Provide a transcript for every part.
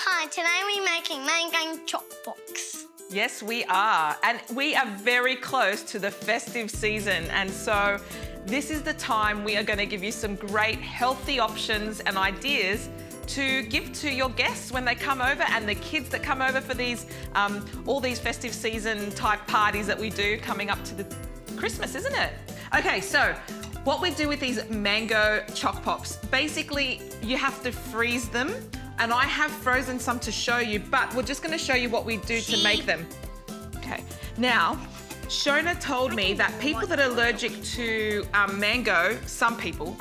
Hi, today we're making mango chop box. Yes, we are. And we are very close to the festive season. And so this is the time we are going to give you some great healthy options and ideas to give to your guests when they come over and the kids that come over for these, all these festive season type parties that we do coming up to the Christmas, isn't it? Okay, so what we do with these mango choc pops, basically you have to freeze them. And I have frozen some to show you, but we're just going to show you what we do to make them. Okay. Now, Shona told me that people that are allergic to mango, some people,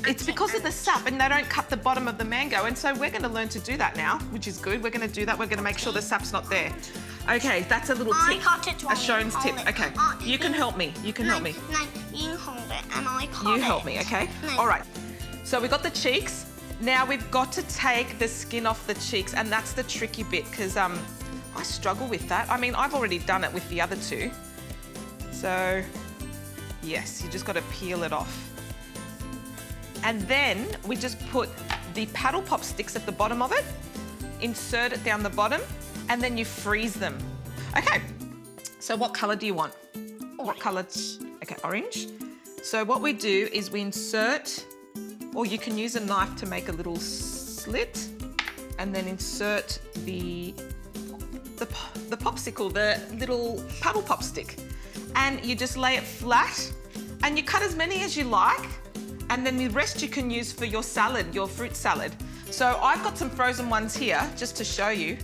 it's because of the sap and they don't cut the bottom of the mango. And so we're going to learn to do that now, which is good. We're going to do that. We're going to make sure the sap's not there. Okay, that's a little tip. A Shone's tip. Okay, you can help me. You can help me. No, you hold it and I cut it. You help me, okay? No. All right. So we got the cheeks. Now we've got to take the skin off the cheeks, and that's the tricky bit because I struggle with that. I mean, I've already done it with the other two. So, yes, you just got to peel it off. And then we just put the paddle pop sticks at the bottom of it, insert it down the bottom, and then you freeze them. Okay, so what colour do you want? What colour? Okay, orange. So what we do is we insert, or you can use a knife to make a little slit and then insert the popsicle, the little paddle pop stick. And you just lay it flat and you cut as many as you like, and then the rest you can use for your salad, your fruit salad. So I've got some frozen ones here just to show you.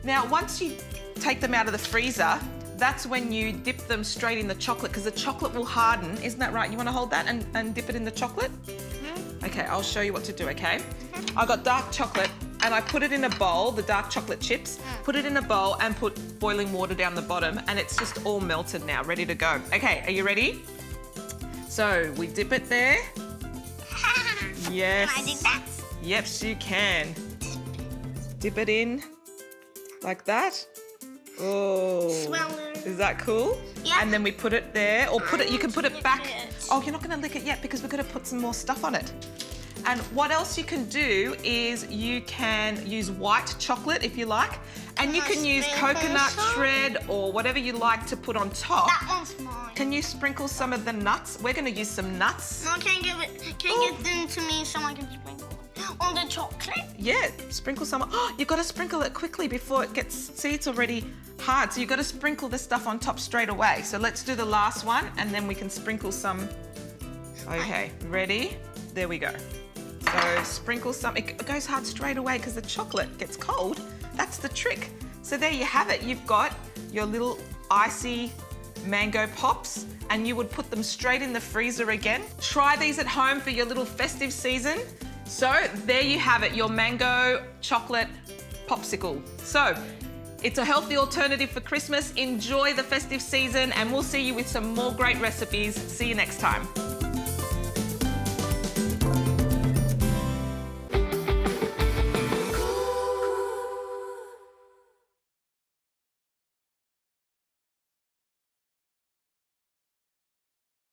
Now, once you take them out of the freezer, that's when you dip them straight in the chocolate because the chocolate will harden. Isn't that right? You want to hold that and dip it in the chocolate? Okay, I'll show you what to do, okay? I got dark chocolate and I put it in a bowl, the dark chocolate chips, put it in a bowl and put boiling water down the bottom, and it's just all melted now, ready to go. Okay, are you ready? So we dip it there. Yes. Can I do that? Yes, you can. Dip it in like that. Oh, is that cool? Yeah. And then we put it there, or put it, you can put it back. It. Oh, you're not going to lick it yet because we're going to put some more stuff on it. And what else you can do is you can use white chocolate if you like, and you can use coconut shred or whatever you like to put on top. That one's mine. Can you sprinkle some of the nuts? We're going to use some nuts. No, can you give them to me so I can sprinkle on the chocolate? Yeah, sprinkle some. Oh, you've got to sprinkle it quickly before it gets, see, it's already hard. So you've got to sprinkle the stuff on top straight away. So let's do the last one and then we can sprinkle some. Okay, ready? There we go. So sprinkle some, it goes hard straight away because the chocolate gets cold. That's the trick. So there you have it. You've got your little icy mango pops and you would put them straight in the freezer again. Try these at home for your little festive season. So there you have it, your mango chocolate popsicle. So it's a healthy alternative for Christmas. Enjoy the festive season and we'll see you with some more great recipes. See you next time.